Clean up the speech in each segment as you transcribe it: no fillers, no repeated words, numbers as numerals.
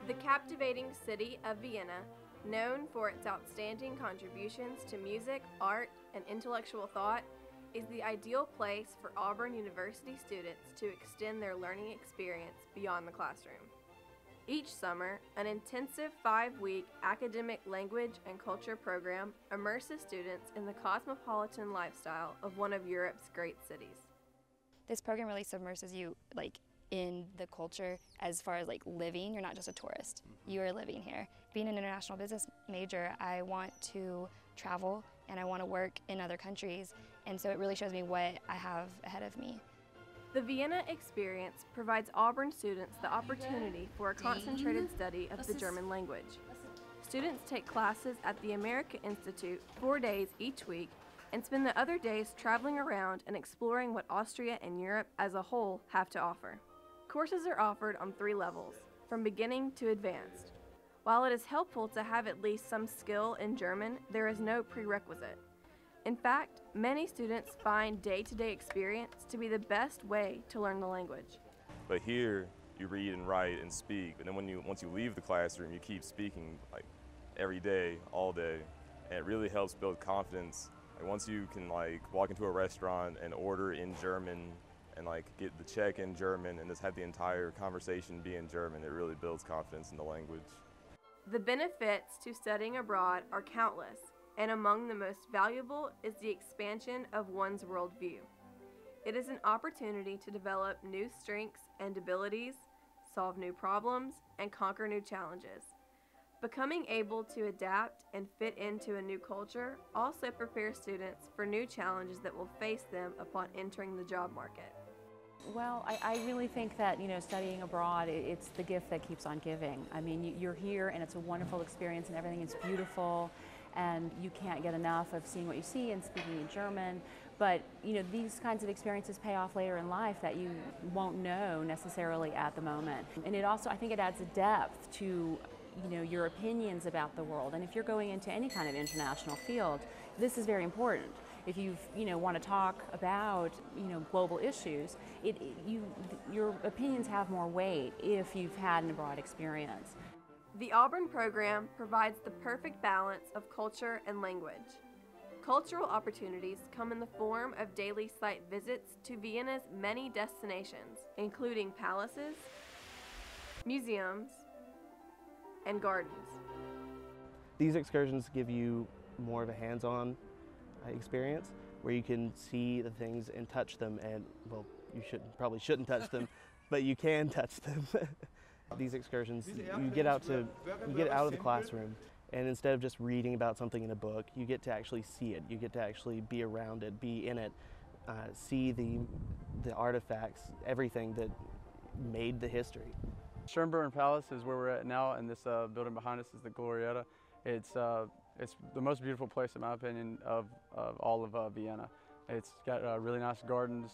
The captivating city of Vienna, known for its outstanding contributions to music, art, and intellectual thought, is the ideal place for Auburn University students to extend their learning experience beyond the classroom. Each summer, an intensive 5-week academic language and culture program immerses students in the cosmopolitan lifestyle of one of Europe's great cities. This program really submerses you in the culture as far as living. You're not just a tourist, you are living here. Being an international business major, I want to travel and I want to work in other countries, and so it really shows me what I have ahead of me. The Vienna experience provides Auburn students the opportunity for a concentrated study of the German language. Students take classes at the America Institute 4 days each week and spend the other days traveling around and exploring what Austria and Europe as a whole have to offer. Courses are offered on 3 levels, from beginning to advanced. While it is helpful to have at least some skill in German, there is no prerequisite. In fact, many students find day-to-day experience to be the best way to learn the language. But here, you read and write and speak, but then once you leave the classroom, you keep speaking every day, all day, and it really helps build confidence. Once you can walk into a restaurant and order in German and get the check in German and just have the entire conversation be in German, it really builds confidence in the language. The benefits to studying abroad are countless, and among the most valuable is the expansion of one's worldview. It is an opportunity to develop new strengths and abilities, solve new problems, and conquer new challenges. Becoming able to adapt and fit into a new culture also prepares students for new challenges that will face them upon entering the job market. Well, I really think that, studying abroad, it's the gift that keeps on giving. I mean, you're here and it's a wonderful experience and everything is beautiful and you can't get enough of seeing what you see and speaking in German. But, these kinds of experiences pay off later in life that you won't know necessarily at the moment. And it also, I think it adds a depth to your opinions about the world. And if you're going into any kind of international field, this is very important. If you want to talk about global issues, your opinions have more weight if you've had an abroad experience. The Auburn program provides the perfect balance of culture and language. Cultural opportunities come in the form of daily site visits to Vienna's many destinations, including palaces, museums, and gardens. These excursions give you more of a hands-on experience where you can see the things and touch them, and well, you probably shouldn't touch them, but you can touch them. These excursions, you get out of the classroom, and instead of just reading about something in a book, you get to actually see it. You get to actually be around it, be in it, see the artifacts, everything that made the history. Schönbrunn Palace is where we're at now, and this building behind us is the Glorietta. It's the most beautiful place, in my opinion, of all of Vienna. It's got really nice gardens,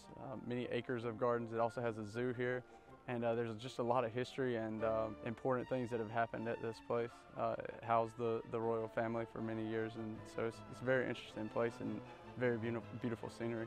many acres of gardens. It also has a zoo here, and there's just a lot of history and important things that have happened at this place. It housed the royal family for many years, and so it's a very interesting place and very beautiful scenery.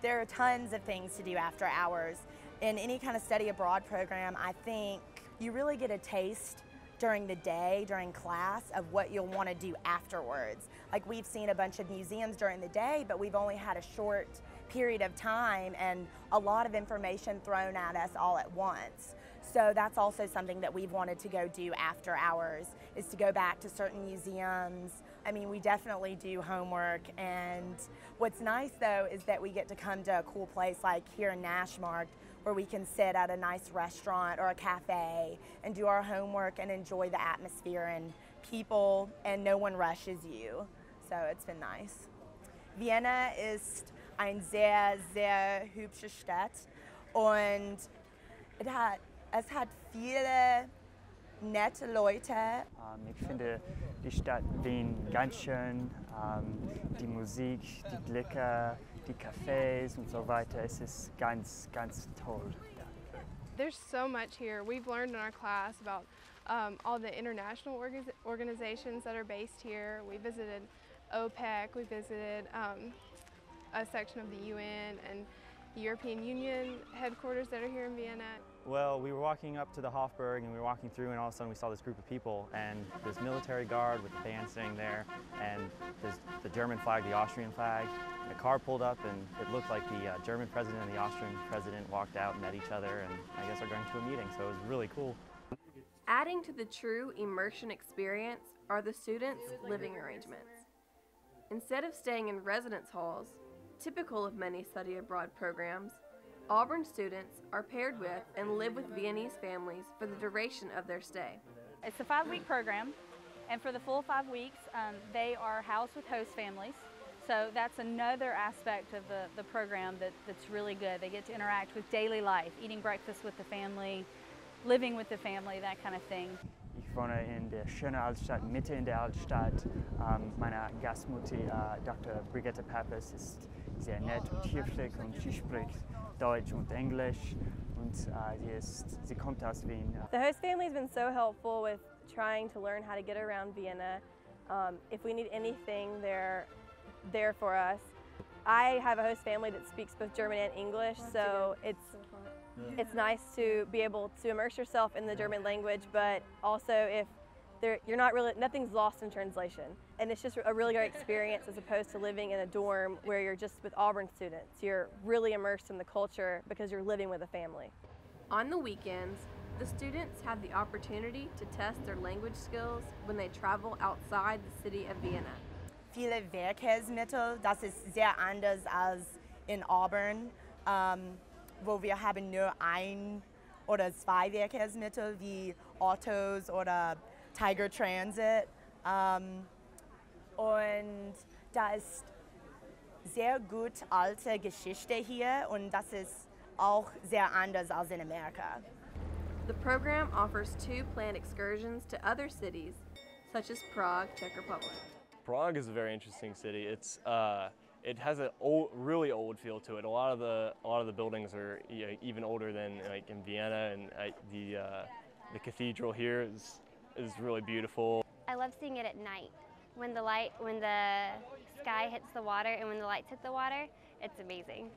There are tons of things to do after hours. In any kind of study abroad program, I think you really get a taste during the day, during class, of what you'll want to do afterwards. We've seen a bunch of museums during the day, but we've only had a short period of time and a lot of information thrown at us all at once. So that's also something that we've wanted to go do after hours, is to go back to certain museums. I mean, we definitely do homework, and what's nice though is that we get to come to a cool place like here in Nashmarkt, where we can sit at a nice restaurant or a cafe and do our homework and enjoy the atmosphere and people, and no one rushes you. So it's been nice. Vienna ist eine sehr, sehr hübsche Stadt und es hat viele nette Leute. Ich finde die Stadt Wien ganz schön, die Musik, die Blicke, die Cafés und so weiter. Es ist ganz, ganz toll. Ja. There's so much here. We've learned in our class about all the international organizations that are based here. We visited OPEC, we visited a section of the UN and the European Union headquarters that are here in Vienna. Well, we were walking up to the Hofburg and we were walking through and all of a sudden we saw this group of people and this military guard with the band sitting there and there's the German flag, the Austrian flag. And a car pulled up and it looked like the German president and the Austrian president walked out and met each other and I guess are going to a meeting, so it was really cool. Adding to the true immersion experience are the students' living arrangements. Instead of staying in residence halls, typical of many study abroad programs, Auburn students are paired with and live with Viennese families for the duration of their stay. It's a 5-week program, and for the full 5 weeks, they are housed with host families. So that's another aspect of the program that's really good. They get to interact with daily life, eating breakfast with the family, living with the family, that kind of thing. Ich wohne in der schönen Altstadt, Mitte in der Altstadt. Meine Gastmutter, Dr. Brigitte Pappas, ist sehr nett und höflich und sie spricht Deutsch und Englisch und sie kommt aus Wien. The host family has been so helpful with trying to learn how to get around Vienna. If we need anything, they're there for us. I have a host family that speaks both German and English, so it's nice to be able to immerse yourself in the German language, but also if nothing's lost in translation. And it's just a really great experience as opposed to living in a dorm where you're just with Auburn students. You're really immersed in the culture because you're living with a family. On the weekends, the students have the opportunity to test their language skills when they travel outside the city of Vienna. Viele Verkehrsmittel, das ist sehr anders als in Auburn, wo wir haben nur ein oder zwei Verkehrsmittel wie Autos oder Tiger Transit. Und da ist sehr gut alte Geschichte hier und das ist auch sehr anders als in Amerika. The program offers 2 planned excursions to other cities, such as Prague, Czech Republic. Prague is a very interesting city. It has a really old feel to it. A lot of the buildings are even older than like in Vienna, and the cathedral here is really beautiful. I love seeing it at night. When the sky hits the water and when the lights hit the water, it's amazing.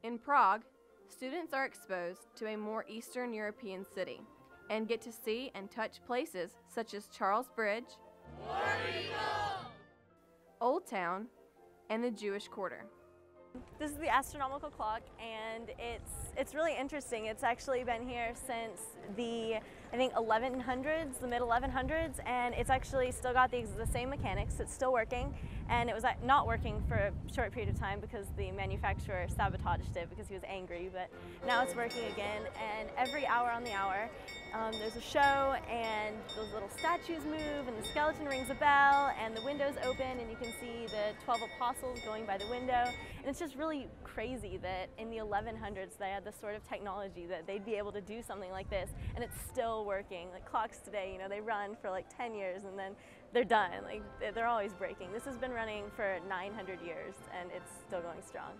In Prague, students are exposed to a more Eastern European city and get to see and touch places such as Charles Bridge, Old Town, and the Jewish Quarter. This is the astronomical clock, and it's really interesting. It's actually been here since the 1100s, the mid 1100s, and it's actually still got the same mechanics. It's still working, and it was not working for a short period of time because the manufacturer sabotaged it because he was angry. But now it's working again, and every hour on the hour, there's a show, and those little statues move, and the skeleton rings a bell, and the windows open, and you can see the 12 apostles going by the window. And it's just really crazy that in the 1100s they had this sort of technology that they'd be able to do something like this, and it's still working. Like clocks today, they run for like 10 years and then they're done. Like they're always breaking. This has been running for 900 years and it's still going strong.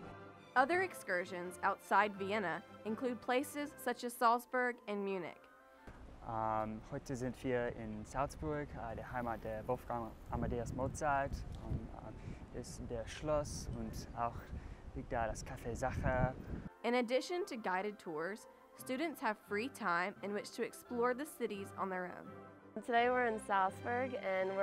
Other excursions outside Vienna include places such as Salzburg and Munich. Heute sind wir in Salzburg, der Heimat der Wolfgang Amadeus Mozart. Ist der Schloss und auch liegt da das Café Sacher. In addition to guided tours, students have free time in which to explore the cities on their own. Today we're in Salzburg and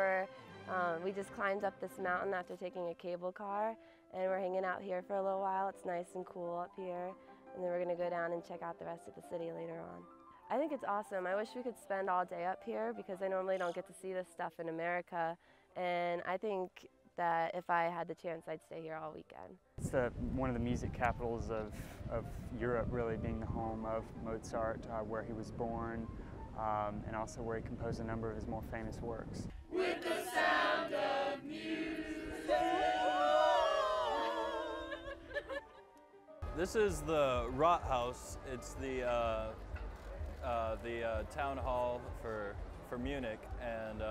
we just climbed up this mountain after taking a cable car, and we're hanging out here for a little while. It's nice and cool up here, and then we're going to go down and check out the rest of the city later on. I think it's awesome. I wish we could spend all day up here because I normally don't get to see this stuff in America, and I think that if I had the chance, I'd stay here all weekend. It's one of the music capitals of Europe, really being the home of Mozart, where he was born, and also where he composed a number of his more famous works. With the sound of music. This is the Rathaus. It's the town hall for Munich, and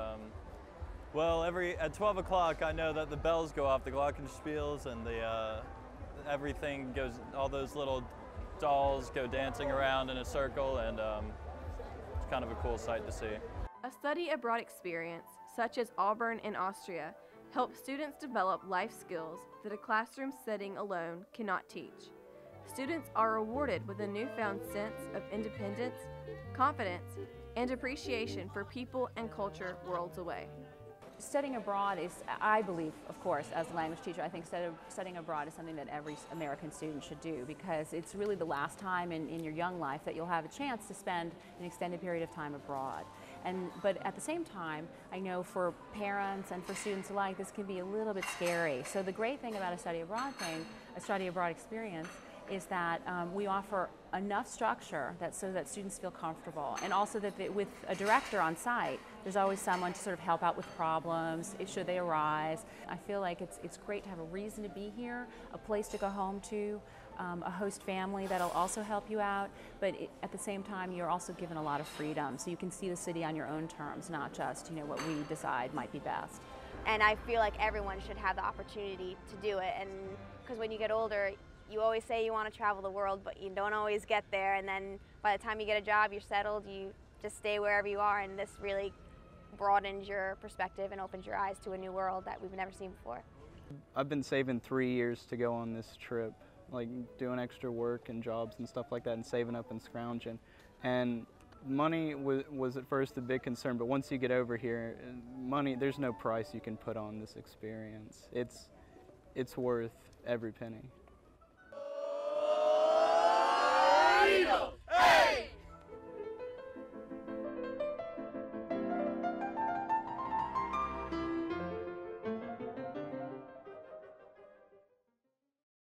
well, at 12 o'clock, I know that the bells go off, the glockenspiels, and everything goes. All those little dolls go dancing around in a circle, and it's kind of a cool sight to see. A study abroad experience, such as Auburn in Austria, helps students develop life skills that a classroom setting alone cannot teach. students are rewarded with a newfound sense of independence, confidence, and appreciation for people and culture worlds away. Studying abroad is, I believe, of course, as a language teacher, I think studying abroad is something that every American student should do, because it's really the last time in your young life that you'll have a chance to spend an extended period of time abroad. But at the same time, I know for parents and for students alike, this can be a little bit scary. So the great thing about a study abroad experience, is that we offer enough structure so that students feel comfortable, and also that with a director on site, there's always someone to sort of help out with problems should they arise. I feel like it's great to have a reason to be here, a place to go home to, a host family that'll also help you out, but at the same time you're also given a lot of freedom, so you can see the city on your own terms, not just what we decide might be best. And I feel like everyone should have the opportunity to do it, and because when you get older, you always say you want to travel the world, but you don't always get there, and then by the time you get a job, you're settled, you just stay wherever you are, and this really broadens your perspective and opens your eyes to a new world that we've never seen before. I've been saving 3 years to go on this trip, like doing extra work and jobs and stuff like that, and saving up and scrounging. And money was at first a big concern, but once you get over here, money, there's no price you can put on this experience. It's worth every penny. Hey!